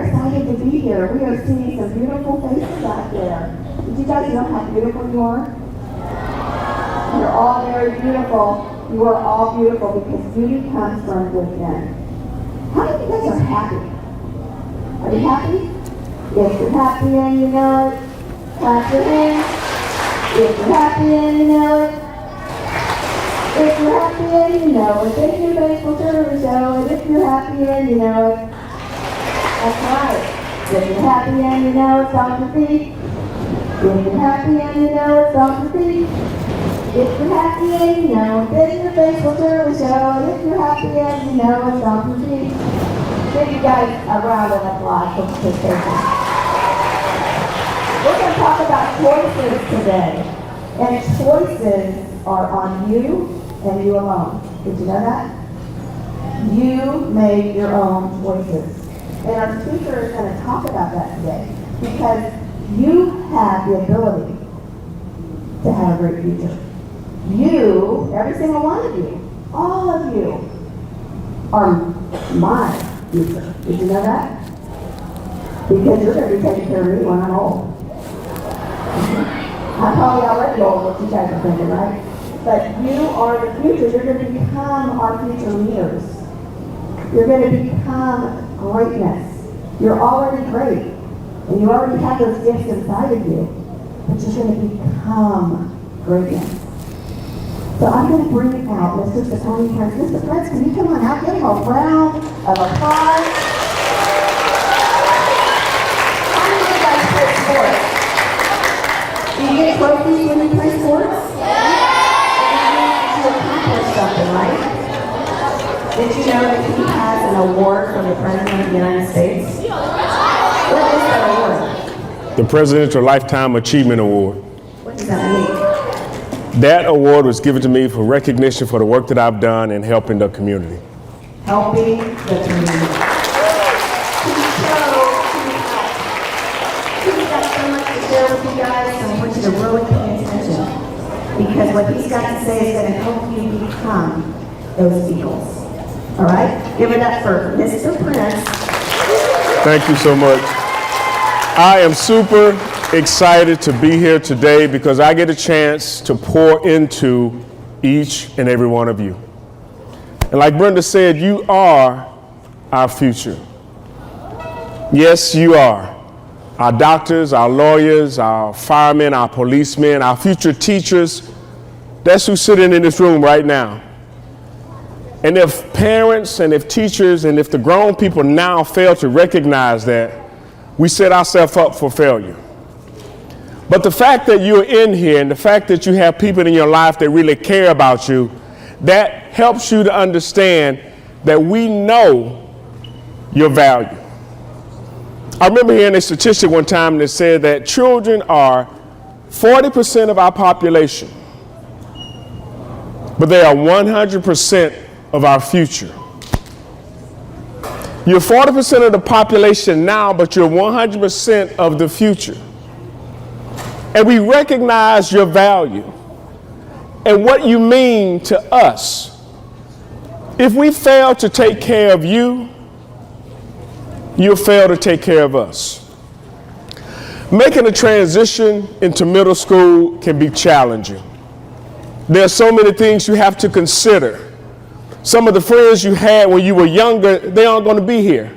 excited to be here. We are seeing some beautiful faces out there. Did you guys know how beautiful you are? You're all very beautiful. You are all beautiful because beauty comes from within. How many of you guys are happy? Are you happy? If you're happy and you know it, clap your hands. If you're happy and you know it. If you're happy and you know it. If you're faithful to the show it. If you're happy and you know it. That's right. If you're happy and you know it, stomp your feet. If you're happy and you know it, stomp your feet. If you're happy and you know it, then your face will turn the show. If you're happy and you know it, stomp your feet. Give you guys a round of applause for participation. We're going to talk about choices today. And choices are on you and you alone. Did you know that? You make your own choices. And our speaker is going to talk about that today. Because you have the ability to have a great future. You, every single one of you, all of you, are my future. Did you know that? Because you're going to be taking care of me when I'm old. I'm probably already old, what you guys are thinking, right? But you are the future. You're going to become our future leaders. You're going to become greatness. You're already great. And you already have those gifts inside of you. But you're going to become greatness. So I'm going to bring out Mr. Tony Prince. Mr. Prince, can you come on out? Give him a round of applause. How many of you guys play sports? Do you get trophies when you play sports? Yeah! You accomplish something, right? Did you know that he has an award from the President of the United States? What is that award? The Presidential Lifetime Achievement Award. What does that mean? That award was given to me for recognition for the work that I've done in helping the community. Helping the community. He's got so much to share with you guys, and I want you to really pay attention. Because what he's got to say is going to help you become those eagles. All right? Give it up for Mr. Prince. Thank you so much. I am super excited to be here today because I get a chance to pour into each and every one of you. And like Brenda said, you are our future. Yes, you are. Our doctors, our lawyers, our firemen, our policemen, our future teachers, that's who's sitting in this room right now. And if parents and if teachers and if the grown people now fail to recognize that, we set ourselves up for failure. But the fact that you're in here and the fact that you have people in your life that really care about you, that helps you to understand that we know your value. I remember hearing a statistic one time that said that children are 40% of our population, but they are 100% of our future. You're 40% of the population now, but you're 100% of the future. And we recognize your value and what you mean to us. If we fail to take care of you, you'll fail to take care of us. Making a transition into middle school can be challenging. There are so many things you have to consider. Some of the friends you had when you were younger, they aren't going to be here.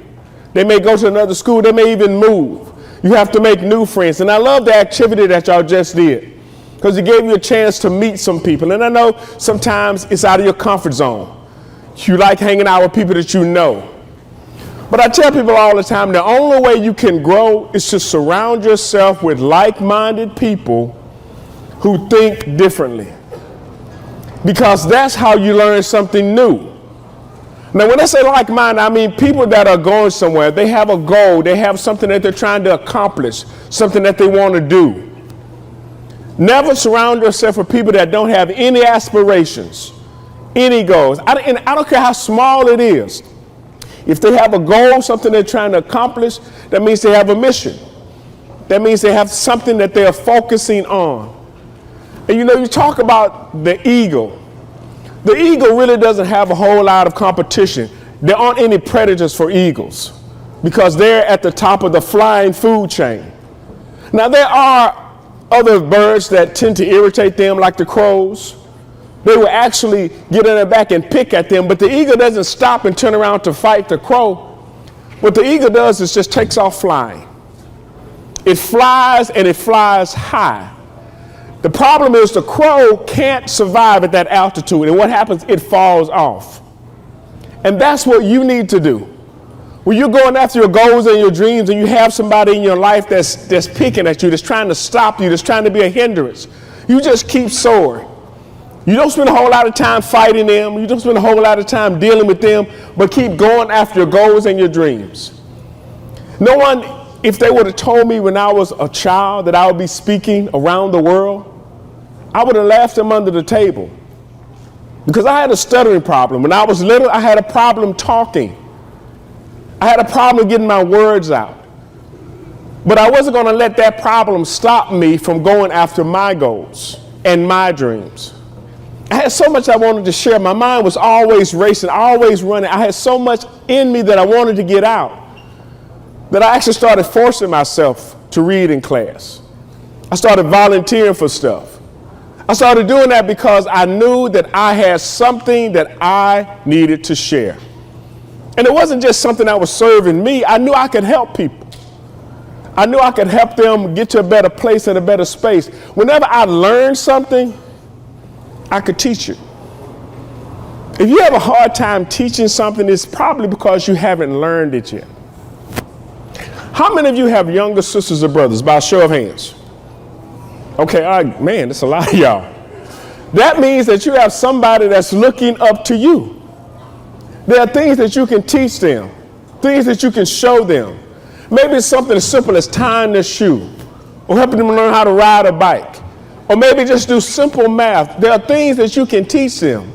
They may go to another school, they may even move. You have to make new friends. And I love the activity that y'all just did because it gave you a chance to meet some people. And I know sometimes it's out of your comfort zone. You like hanging out with people that you know. But I tell people all the time, the only way you can grow is to surround yourself with like-minded people who think differently. Because that's how you learn something new. Now, when I say like-minded, I mean people that are going somewhere. They have a goal. They have something that they're trying to accomplish, something that they want to do. Never surround yourself with people that don't have any aspirations, any goals. And I don't care how small it is. If they have a goal, something they're trying to accomplish, that means they have a mission. That means they have something that they're focusing on. And you know, you talk about the eagle. The eagle really doesn't have a whole lot of competition. There aren't any predators for eagles. because they're at the top of the flying food chain. Now, there are other birds that tend to irritate them, like the crows. They will actually get on their back and pick at them, but the eagle doesn't stop and turn around to fight the crow. What the eagle does is just takes off flying. It flies, and it flies high. The problem is the crow can't survive at that altitude, and what happens? It falls off. And that's what you need to do. When you're going after your goals and your dreams, and you have somebody in your life that's picking at you, that's trying to stop you, that's trying to be a hindrance, you just keep soaring. You don't spend a whole lot of time fighting them. You don't spend a whole lot of time dealing with them, but keep going after your goals and your dreams. No one, if they would have told me when I was a child that I would be speaking around the world, I would have laughed them under the table. Because I had a stuttering problem. When I was little, I had a problem talking. I had a problem getting my words out. But I wasn't going to let that problem stop me from going after my goals and my dreams. I had so much I wanted to share. My mind was always racing, always running. I had so much in me that I wanted to get out that I actually started forcing myself to read in class. I started volunteering for stuff. I started doing that because I knew that I had something that I needed to share. And it wasn't just something that was serving me. I knew I could help people. I knew I could help them get to a better place and a better space. Whenever I learned something, I could teach it. If you have a hard time teaching something, it's probably because you haven't learned it yet. How many of you have younger sisters or brothers? By a show of hands. Okay, all right, man, that's a lot of y'all. That means that you have somebody that's looking up to you. There are things that you can teach them, things that you can show them. Maybe it's something as simple as tying their shoe or helping them learn how to ride a bike. Or maybe just do simple math. There are things that you can teach them.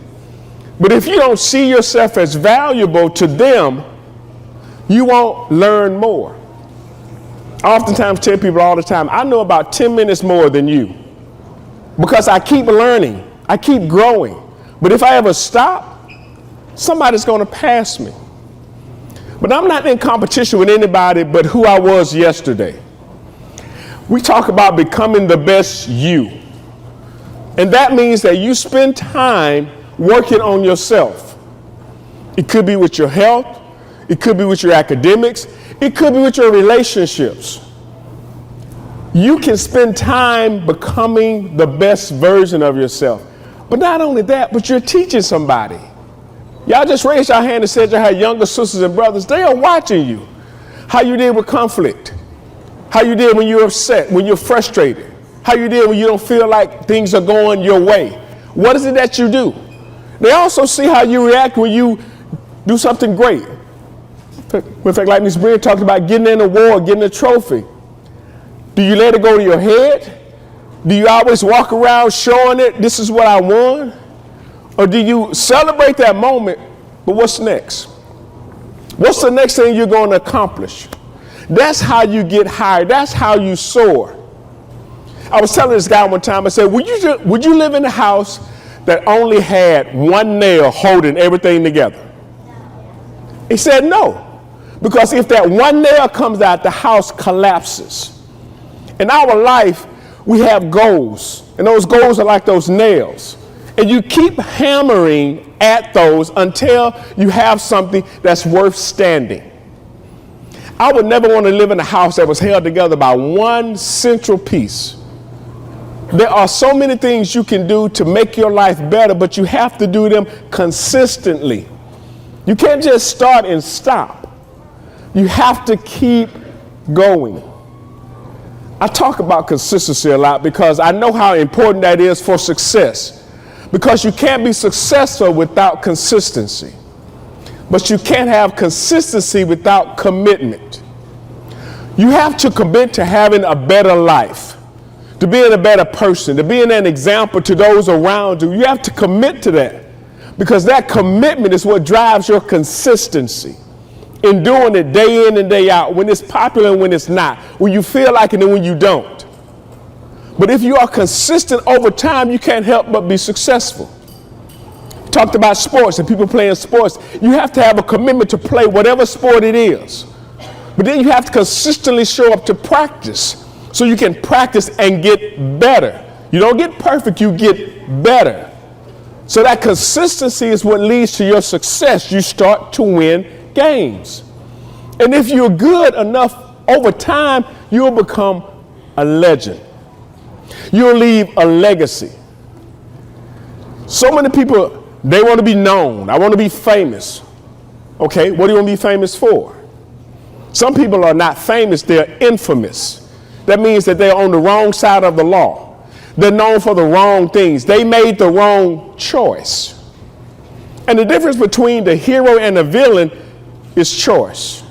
But if you don't see yourself as valuable to them, you won't learn more. I oftentimes tell people all the time, I know about 10 minutes more than you. Because I keep learning, I keep growing. But if I ever stop, somebody's going to pass me. But I'm not in competition with anybody but who I was yesterday. We talk about becoming the best you. And that means that you spend time working on yourself. It could be with your health. It could be with your academics. It could be with your relationships. You can spend time becoming the best version of yourself. But not only that, but you're teaching somebody. Y'all just raised your hand and said you had younger sisters and brothers. They are watching you. How you did with conflict. How you did when you're upset, when you're frustrated. How you did when you don't feel like things are going your way. What is it that you do? They also see how you react when you do something great. In fact, like Ms. Breer talked about getting an award, getting a trophy. Do you let it go to your head? Do you always walk around showing it, this is what I won? Or do you celebrate that moment, but what's next? What's the next thing you're going to accomplish? That's how you get higher. That's how you soar. I was telling this guy one time, I said, would you live in a house that only had one nail holding everything together? He said no, because if that one nail comes out, the house collapses. In our life, we have goals, and those goals are like those nails. And you keep hammering at those until you have something that's worth standing. I would never want to live in a house that was held together by one central piece. There are so many things you can do to make your life better, but you have to do them consistently. You can't just start and stop. You have to keep going. I talk about consistency a lot because I know how important that is for success. Because you can't be successful without consistency. But you can't have consistency without commitment. You have to commit to having a better life, to being a better person, to being an example to those around you. You have to commit to that, because that commitment is what drives your consistency in doing it day in and day out, when it's popular and when it's not, when you feel like it and when you don't. But if you are consistent over time, you can't help but be successful. Talked about sports and people playing sports. You have to have a commitment to play whatever sport it is. But then you have to consistently show up to practice so you can practice and get better. You don't get perfect, you get better. So that consistency is what leads to your success. You start to win games. And if you're good enough over time, you'll become a legend. You'll leave a legacy. So many people, they want to be known. I want to be famous. Okay, what do you want to be famous for? Some people are not famous, they're infamous. That means that they're on the wrong side of the law. They're known for the wrong things. They made the wrong choice. And the difference between the hero and the villain is choice.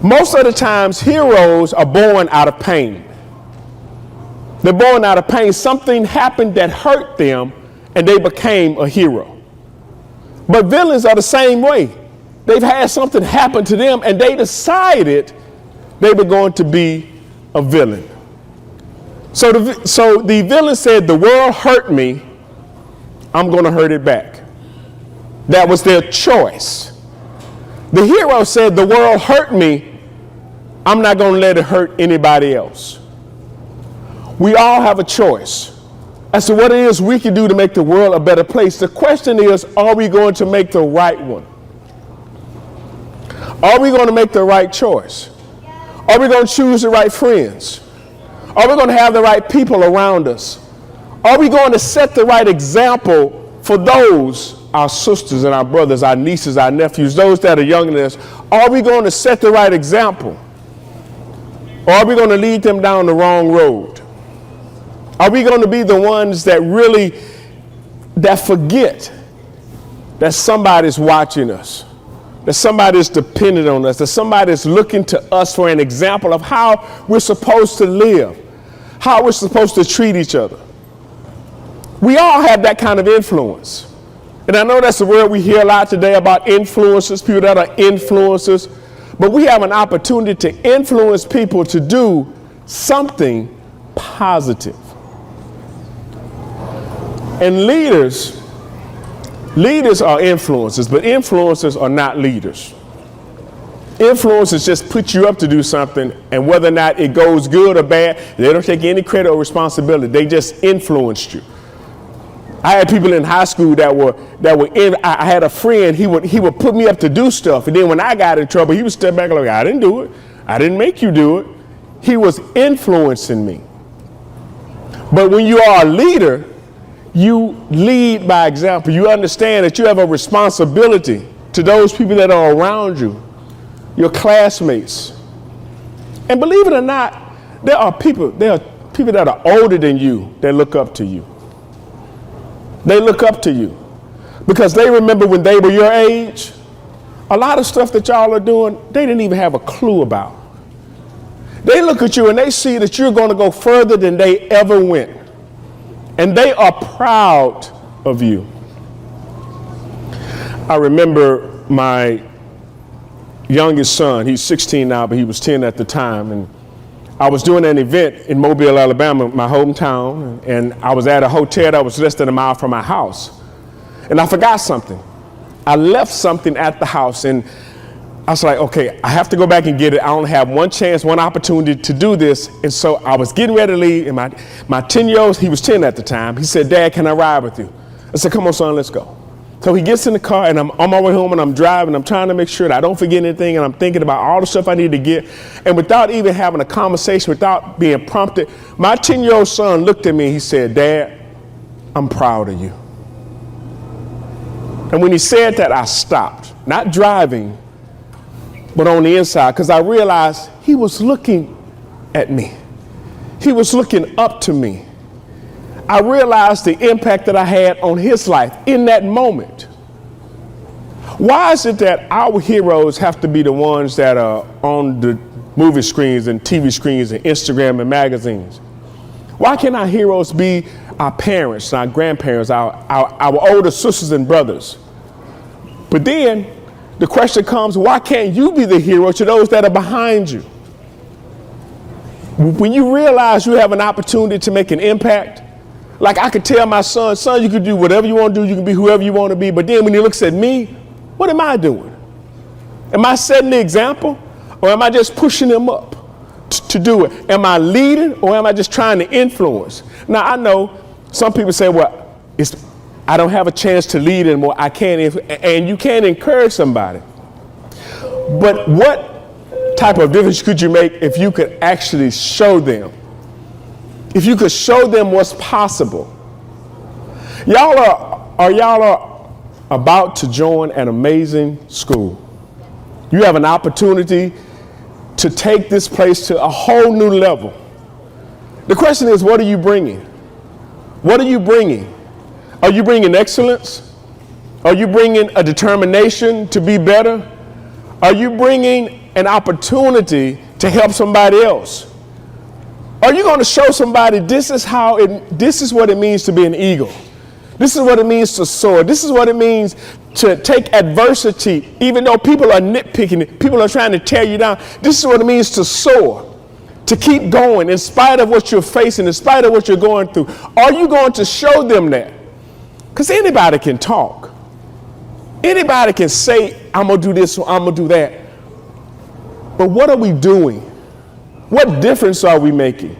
Most of the times, heroes are born out of pain. They're born out of pain. Something happened that hurt them, and they became a hero. But villains are the same way. They've had something happen to them, and they decided they were going to be a villain. So the villain said, the world hurt me, I'm going to hurt it back. That was their choice. The hero said, the world hurt me, I'm not going to let it hurt anybody else. We all have a choice as to what it is we can do to make the world a better place. The question is, are we going to make the right one? Are we going to make the right choice? Are we going to choose the right friends? Are we going to have the right people around us? Are we going to set the right example for those, our sisters and our brothers, our nieces, our nephews, those that are younger than us? Are we going to set the right example? Or are we going to lead them down the wrong road? Are we going to be the ones that forget that somebody's watching us, that somebody's dependent on us, that somebody's looking to us for an example of how we're supposed to live, how we're supposed to treat each other? We all have that kind of influence. And I know that's the word we hear a lot today about influencers, people that are influencers. But we have an opportunity to influence people to do something positive. And leaders are influencers, but influencers are not leaders. Influencers just put you up to do something, and whether or not it goes good or bad, they don't take any credit or responsibility. They just influenced you. I had people in high school that were I had a friend, he would put me up to do stuff, and then when I got in trouble, he would step back and like, I didn't do it. I didn't make you do it. He was influencing me. But when you are a leader, you lead by example. You understand that you have a responsibility to those people that are around you, your classmates. And believe it or not, there are people that are older than you that look up to you. They look up to you because they remember when they were your age, a lot of stuff that y'all are doing, they didn't even have a clue about. They look at you and they see that you're going to go further than they ever went. And they are proud of you. I remember my youngest son, he's 16 now, but he was 10 at the time. And I was doing an event in Mobile, Alabama, my hometown, and I was at a hotel that was less than a mile from my house. And I forgot something. I left something at the house, and I was like, okay, I have to go back and get it. I only have one chance, one opportunity to do this. And so I was getting ready to leave, and my 10-year-old, he was 10 at the time. He said, Dad, can I ride with you? I said, come on, son, let's go. So he gets in the car, and I'm on my way home, and I'm driving. I'm trying to make sure that I don't forget anything, and I'm thinking about all the stuff I need to get. And without even having a conversation, without being prompted, my 10-year-old son looked at me. He said, Dad, I'm proud of you. And when he said that, I stopped, not driving, but on the inside, because I realized he was looking at me. He was looking up to me. I realized the impact that I had on his life in that moment. Why is it that our heroes have to be the ones that are on the movie screens and TV screens and Instagram and magazines? Why can't our heroes be our parents, our grandparents, our older sisters and brothers? But then the question comes, why can't you be the hero to those that are behind you? When you realize you have an opportunity to make an impact, like I could tell my son, you can do whatever you want to do, you can be whoever you want to be, but then when he looks at me, what am I doing? Am I setting the example? or am I just pushing them up to do it? Am I leading, or am I just trying to influence? Now, I know some people say, well, I don't have a chance to lead anymore. I can't, and you can't encourage somebody. But what type of difference could you make if you could actually show them? If you could show them what's possible. Y'all are about to join an amazing school. You have an opportunity to take this place to a whole new level. The question is, what are you bringing? What are you bringing? Are you bringing excellence? Are you bringing a determination to be better? Are you bringing an opportunity to help somebody else? Are you going to show somebody this is what it means to be an eagle? This is what it means to soar. This is what it means to take adversity, even though people are nitpicking it, people are trying to tear you down. This is what it means to soar, to keep going in spite of what you're facing, in spite of what you're going through. Are you going to show them that? Because anybody can talk. Anybody can say, I'm going to do this or I'm going to do that. But what are we doing? What difference are we making?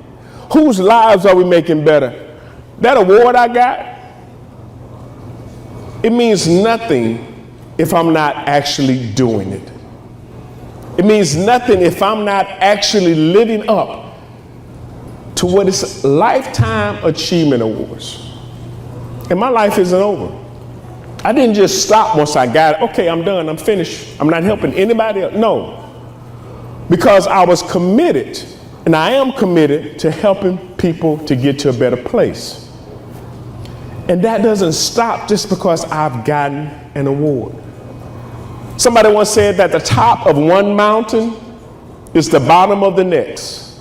Whose lives are we making better? That award I got, it means nothing if I'm not actually doing it. It means nothing if I'm not actually living up to what is Lifetime Achievement Awards. And my life isn't over. I didn't just stop once I got it. Okay, I'm done, I'm finished. I'm not helping anybody else. No. Because I was committed, and I am committed to helping people to get to a better place. And that doesn't stop just because I've gotten an award. Somebody once said that the top of one mountain is the bottom of the next.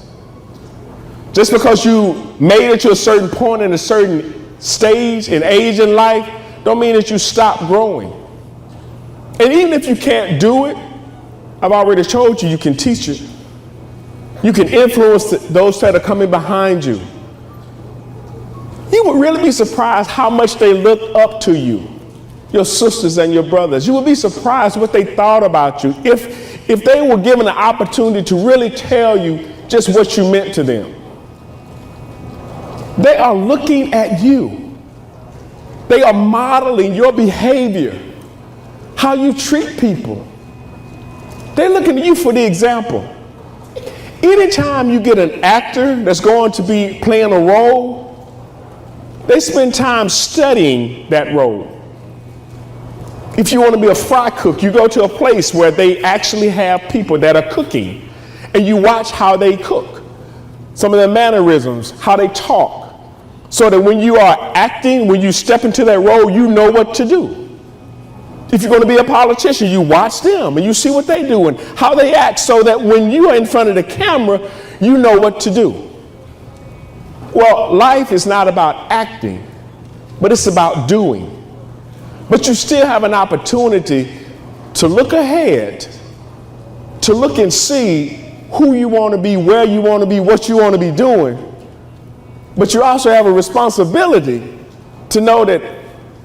Just because you made it to a certain point in a certain stage in age in life, don't mean that you stop growing. And even if you can't do it, I've already told you, you can teach it. You can influence those that are coming behind you. You would really be surprised how much they look up to you, your sisters and your brothers. You would be surprised what they thought about you if they were given an opportunity to really tell you just what you meant to them. They are looking at you. They are modeling your behavior, how you treat people. They're looking at you for the example. Anytime you get an actor that's going to be playing a role, they spend time studying that role. If you want to be a fry cook, you go to a place where they actually have people that are cooking, and you watch how they cook, some of their mannerisms, how they talk, so that when you are acting, when you step into that role, you know what to do. If you're going to be a politician, you watch them and you see what they do and how they act, so that when you are in front of the camera, you know what to do. Well, life is not about acting, but it's about doing. But you still have an opportunity to look ahead, to look and see who you want to be, where you want to be, what you want to be doing. But you also have a responsibility to know that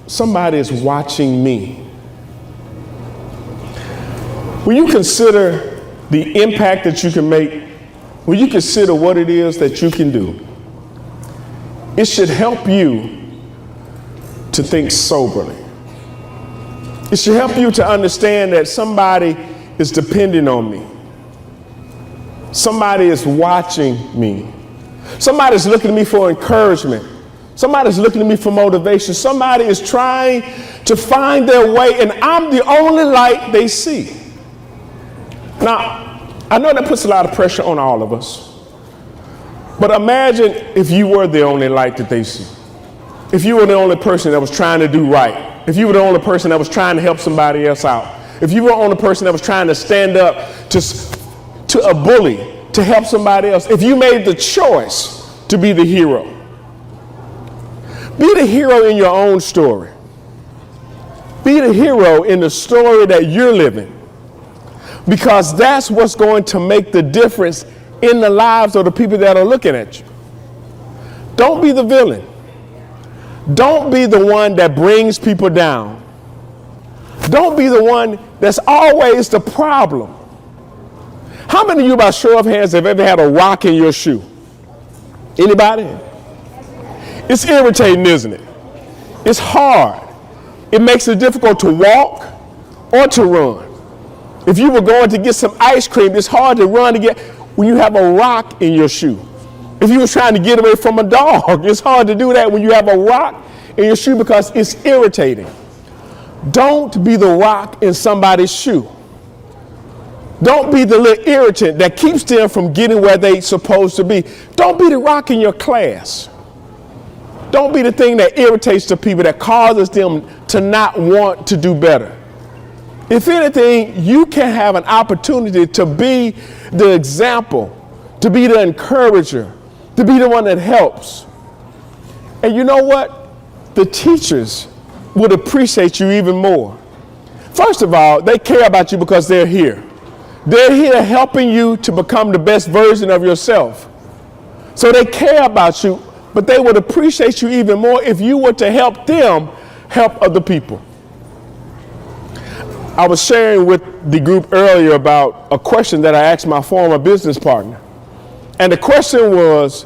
somebody is watching me. When you consider the impact that you can make, when you consider what it is that you can do, it should help you to think soberly. It should help you to understand that somebody is depending on me. Somebody is watching me. Somebody's looking at me for encouragement. Somebody's looking at me for motivation. Somebody is trying to find their way, and I'm the only light they see. Now, I know that puts a lot of pressure on all of us. But imagine if you were the only light that they see. If you were the only person that was trying to do right. If you were the only person that was trying to help somebody else out. If you were the only person that was trying to stand up to a bully, to help somebody else. If you made the choice to be the hero. Be the hero in your own story. Be the hero in the story that you're living. Because that's what's going to make the difference in the lives of the people that are looking at you. Don't be the villain. Don't be the one that brings people down. Don't be the one that's always the problem. How many of you, by show of hands, have ever had a rock in your shoe? Anybody? It's irritating, isn't it? It's hard. It makes it difficult to walk or to run. If you were going to get some ice cream, it's hard to run to get when you have a rock in your shoe. If you were trying to get away from a dog, it's hard to do that when you have a rock in your shoe because it's irritating. Don't be the rock in somebody's shoe. Don't be the little irritant that keeps them from getting where they're supposed to be. Don't be the rock in your class. Don't be the thing that irritates the people, that causes them to not want to do better. If anything, you can have an opportunity to be the example, to be the encourager, to be the one that helps. And you know what? The teachers would appreciate you even more. First of all, they care about you because they're here. They're here helping you to become the best version of yourself. So they care about you, but they would appreciate you even more if you were to help them help other people. I was sharing with the group earlier about a question that I asked my former business partner. And the question was,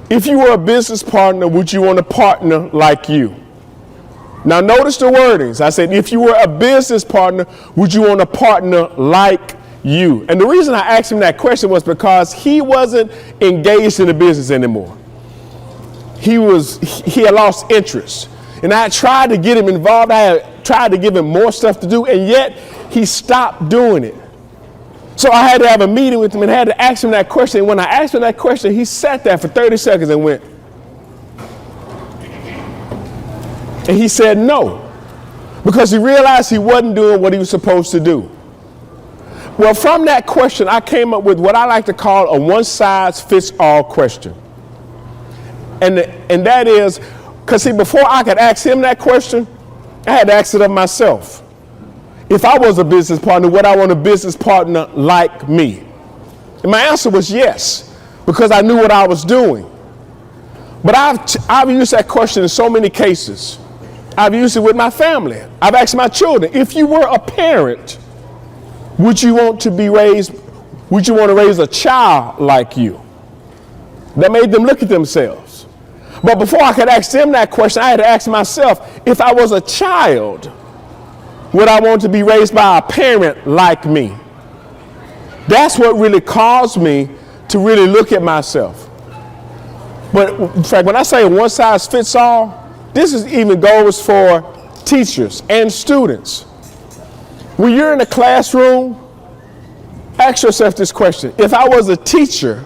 if you were a business partner, would you want to partner like you? Now notice the wordings. I said, if you were a business partner, would you want to partner like you? And the reason I asked him that question was because he wasn't engaged in the business anymore. He had lost interest. And I tried to get him involved. I had tried to give him more stuff to do, and yet he stopped doing it. So I had to have a meeting with him and had to ask him that question. And when I asked him that question, he sat there for 30 seconds and went. And he said no, because he realized he wasn't doing what he was supposed to do. Well, from that question, I came up with what I like to call a one-size-fits-all question. And that is, because see, before I could ask him that question, I had to ask it of myself. If I was a business partner, would I want a business partner like me? And my answer was yes, because I knew what I was doing. But I've used that question in so many cases. I've used it with my family. I've asked my children, if you were a parent, would you want to raise a child like you? That made them look at themselves. But before I could ask them that question, I had to ask myself, if I was a child, would I want to be raised by a parent like me? That's what really caused me to really look at myself. But in fact, when I say one size fits all, this even goes for teachers and students. When you're in a classroom, ask yourself this question. If I was a teacher,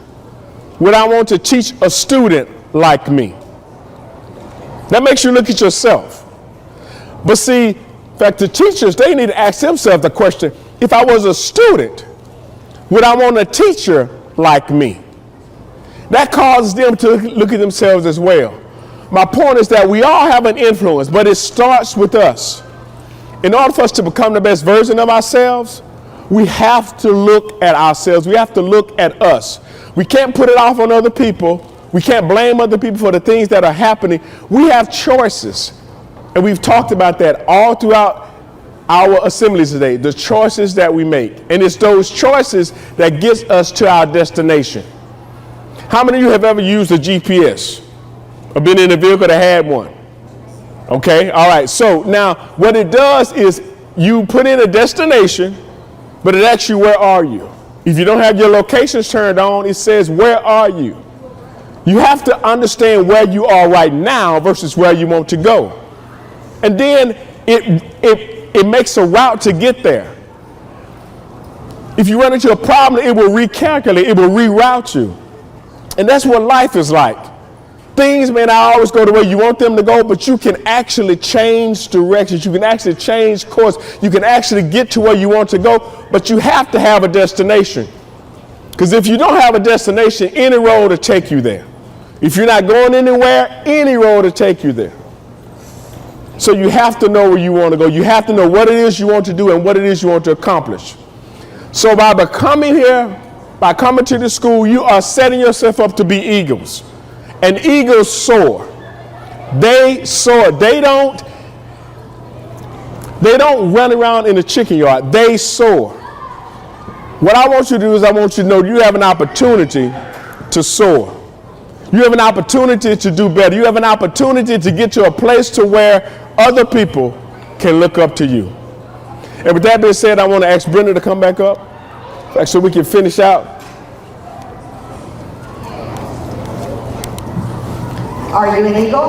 would I want to teach a student like me? That makes you look at yourself. But see, in fact, the teachers, they need to ask themselves the question, if I was a student, would I want a teacher like me? That causes them to look at themselves as well. My point is that we all have an influence, but it starts with us. In order for us to become the best version of ourselves, we have to look at ourselves. We have to look at us. We can't put it off on other people. We can't blame other people for the things that are happening. We have choices. And we've talked about that all throughout our assemblies today, the choices that we make. And it's those choices that gets us to our destination. How many of you have ever used a GPS? Or been in a vehicle that had one? Okay, all right. So now what it does is you put in a destination, but it asks you, where are you? If you don't have your locations turned on, it says, where are you? You have to understand where you are right now versus where you want to go. And then it makes a route to get there. If you run into a problem, it will recalculate, it will reroute you. And that's what life is like. Things may not always go the way you want them to go, but you can actually change directions. You can actually change course. You can actually get to where you want to go, but you have to have a destination. Because if you don't have a destination, any road will take you there. If you're not going anywhere, any road will take you there. So you have to know where you want to go. You have to know what it is you want to do and what it is you want to accomplish. So by coming here, by coming to the school, you are setting yourself up to be eagles. And eagles soar. They soar. They don't run around in the chicken yard. They soar. What I want you to do is I want you to know you have an opportunity to soar. You have an opportunity to do better. You have an opportunity to get to a place to where other people can look up to you. And with that being said, I want to ask Brenda to come back up so we can finish out. Are you an eagle?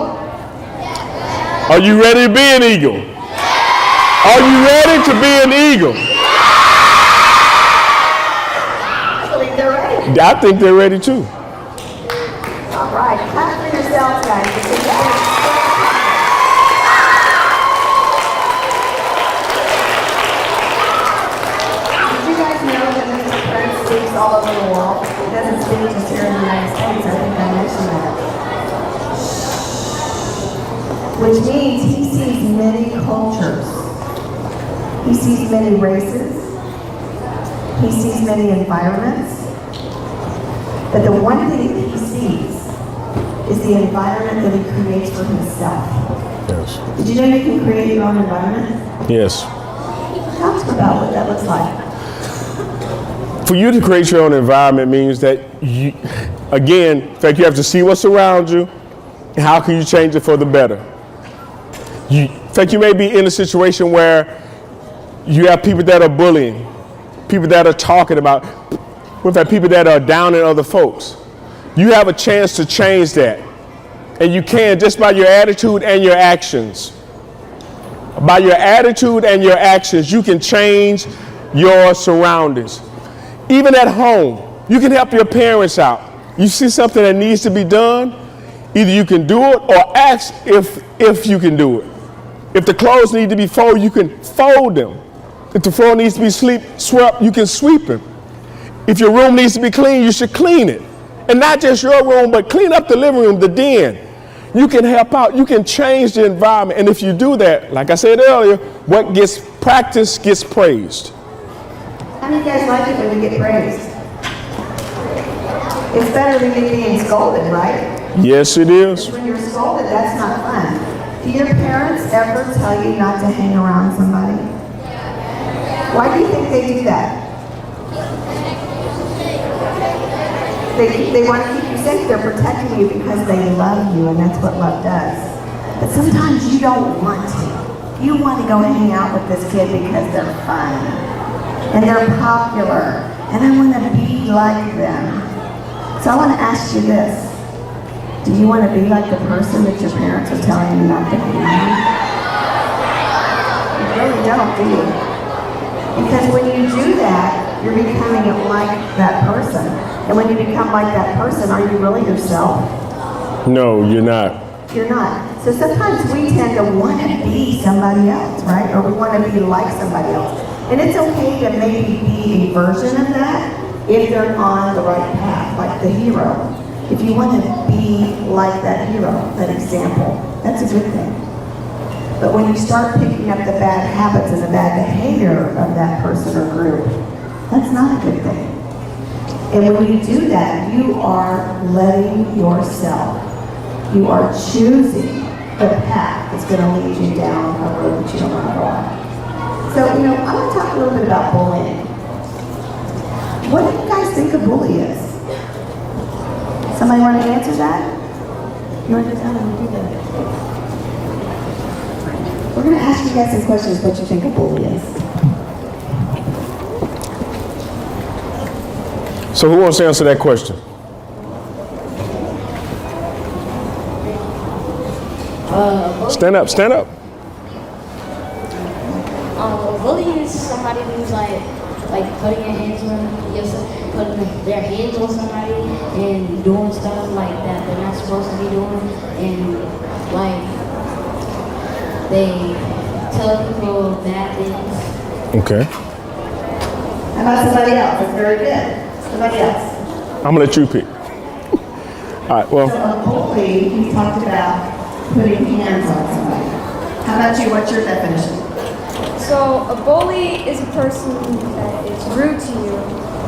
Are you ready to be an eagle? Are you ready to be an eagle? I believe they're ready. I think they're ready too. All right, clap for yourselves, guys. Did you guys know that Mr. Prince speaks all over the world? He doesn't speak just here in the United States. I think I mentioned that. Which means he sees many cultures. He sees many races. He sees many environments. But the one thing that he sees is the environment that he creates for himself. Yes. Did you know you can create your own environment? Yes. Talk about what that looks like. For you to create your own environment means that you, again, in fact, you have to see what's around you and how can you change it for the better. In fact, you may be in a situation where you have people that are bullying, people that are talking about, in fact, people that are down on other folks. You have a chance to change that. And you can just by your attitude and your actions. By your attitude and your actions, you can change your surroundings. Even at home, you can help your parents out. You see something that needs to be done, either you can do it or ask if you can do it. If the clothes need to be folded, you can fold them. If the floor needs to be swept, you can sweep it. If your room needs to be clean, you should clean it. And not just your room, but clean up the living room, the den. You can help out. You can change the environment. And if you do that, like I said earlier, what gets practiced gets praised. How many of you guys like it when you get praised? It's better than you being scolded, right? Yes, it is. When you're scolded, that's not fun. Do your parents ever tell you not to hang around somebody? Why do you think they do that? They want to keep you safe. They're protecting you because they love you, and that's what love does. But sometimes you don't want to. You want to go and hang out with this kid because they're fun, and they're popular, and I want to be like them. So I want to ask you this. Do you want to be like the person that your parents are telling you not to be? You really don't, do you? Because when you do that, you're becoming like that person. And when you become like that person, are you really yourself? No, you're not. You're not. So sometimes we tend to want to be somebody else, right? Or we want to be like somebody else. And it's okay to maybe be a version of that if they're on the right path, like the hero. If you want to be like that hero, that example, that's a good thing. But when you start picking up the bad habits and the bad behavior of that person or group, that's not a good thing. And when you do that, you are letting yourself, you are choosing the path that's going to lead you down a road that you don't want to go on. So, I want to talk a little bit about bullying. What do you guys think a bully is? Somebody want to answer that? You want to tell them to do that? We're going to ask you guys some questions what you think a bully is. So who wants to answer that question? Stand up, stand up. A bully is somebody who's like putting their hands on somebody and doing stuff like that they're not supposed to be doing, and like they tell people bad things. Okay. How about somebody else? That's very good. Somebody else. I'm gonna let you pick. All right, well. So a bully, he talked about putting hands on somebody. How about you? What's your definition? So a bully is a person that is rude to you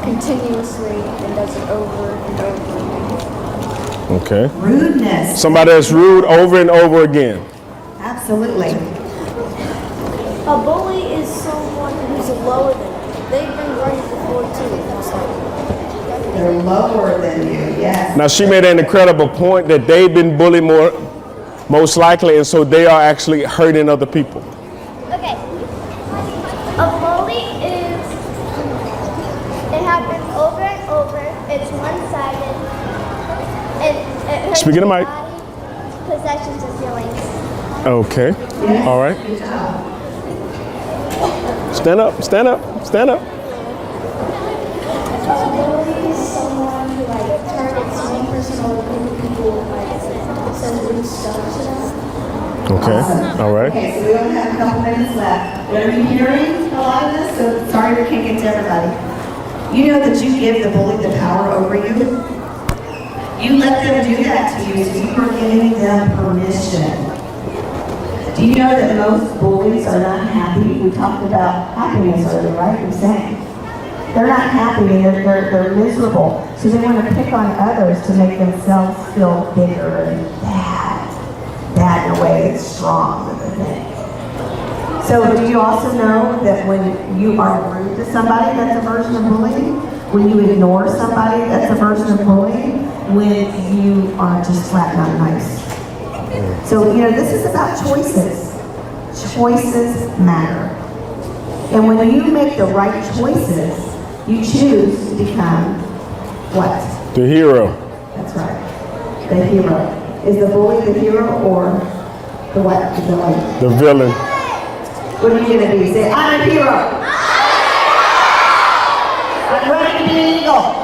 continuously and does it over and over again. Okay. Rudeness. Somebody that's rude over and over again. Absolutely. A bully is someone who's lower than you. They bring right before too, most likely. They're lower than you, yes. Now, she made an incredible point that they've been bullied most likely, and so they are actually hurting other people. Okay. A bully is, it happens over and over. It's one-sided. It hurts Speak in the your mic. body, possessions, and feelings. Okay. Yes. All right. Good job. Stand up, stand up, stand up. A bully is someone who like targets one person or a group of people, like says rude stuff to them. Okay. Awesome. All right. Okay, so we only have a couple minutes left. Are you hearing a lot of this? So sorry we can't get to everybody. You know that you give the bully the power over you? You let them do that to you, so you are giving them permission. Do you know that most bullies are not happy? We talked about happiness earlier, right? We're saying they're not happy, they're miserable. So they want to pick on others to make themselves feel bigger and bad in a way that's strong with the thing. So do you also know that when you are rude to somebody, that's a version of bullying? When you ignore somebody, that's a version of bullying? When you are just flat not nice. So, you know, this is about choices. Choices matter. And when you make the right choices, you choose to become what? The hero. That's right. The hero. Is the bully the hero or the what? The villain? The villain. What are you going to be? Say, I'm a hero. I'm ready to be an eagle.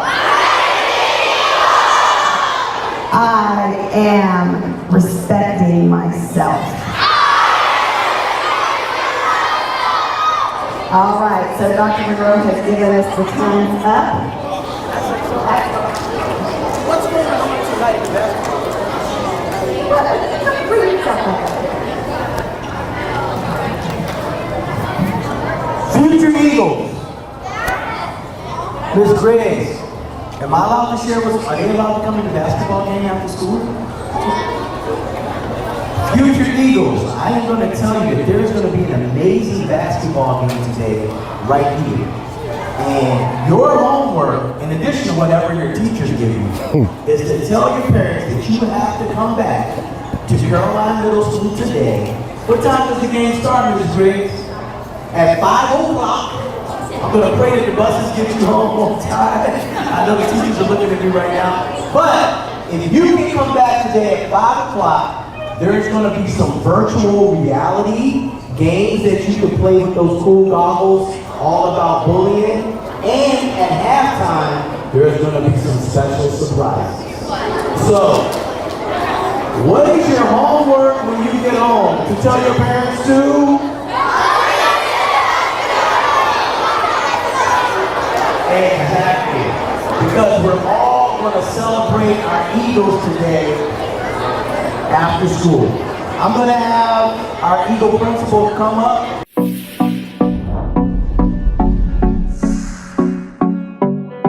I am respecting myself. All right, so Dr. Monroe has given us the time's up. What's going on tonight in basketball? Bring yourself up. Future Eagles. Miss Grace, am I allowed to share are they allowed to come to the basketball game after school? Future Eagles, I am going to tell you that there's going to be an amazing basketball game today, right here. And your homework, in addition to whatever your teachers give you, is to tell your parents that you have to come back to Caroline Middle School today. What time does the game start, Mrs. Grace? At 5 o'clock. I'm going to pray that the buses get you home on time. I know the teachers are looking at me right now. But if you can come back today at 5 o'clock, there's going to be some virtual reality games that you can play with those cool goggles, all about bullying. And at halftime, there's going to be some special surprises. So, what is your homework when you get home? To tell your parents to? Exactly. Because we're all going to celebrate our Eagles today after school. I'm going to have our Eagle principal come up.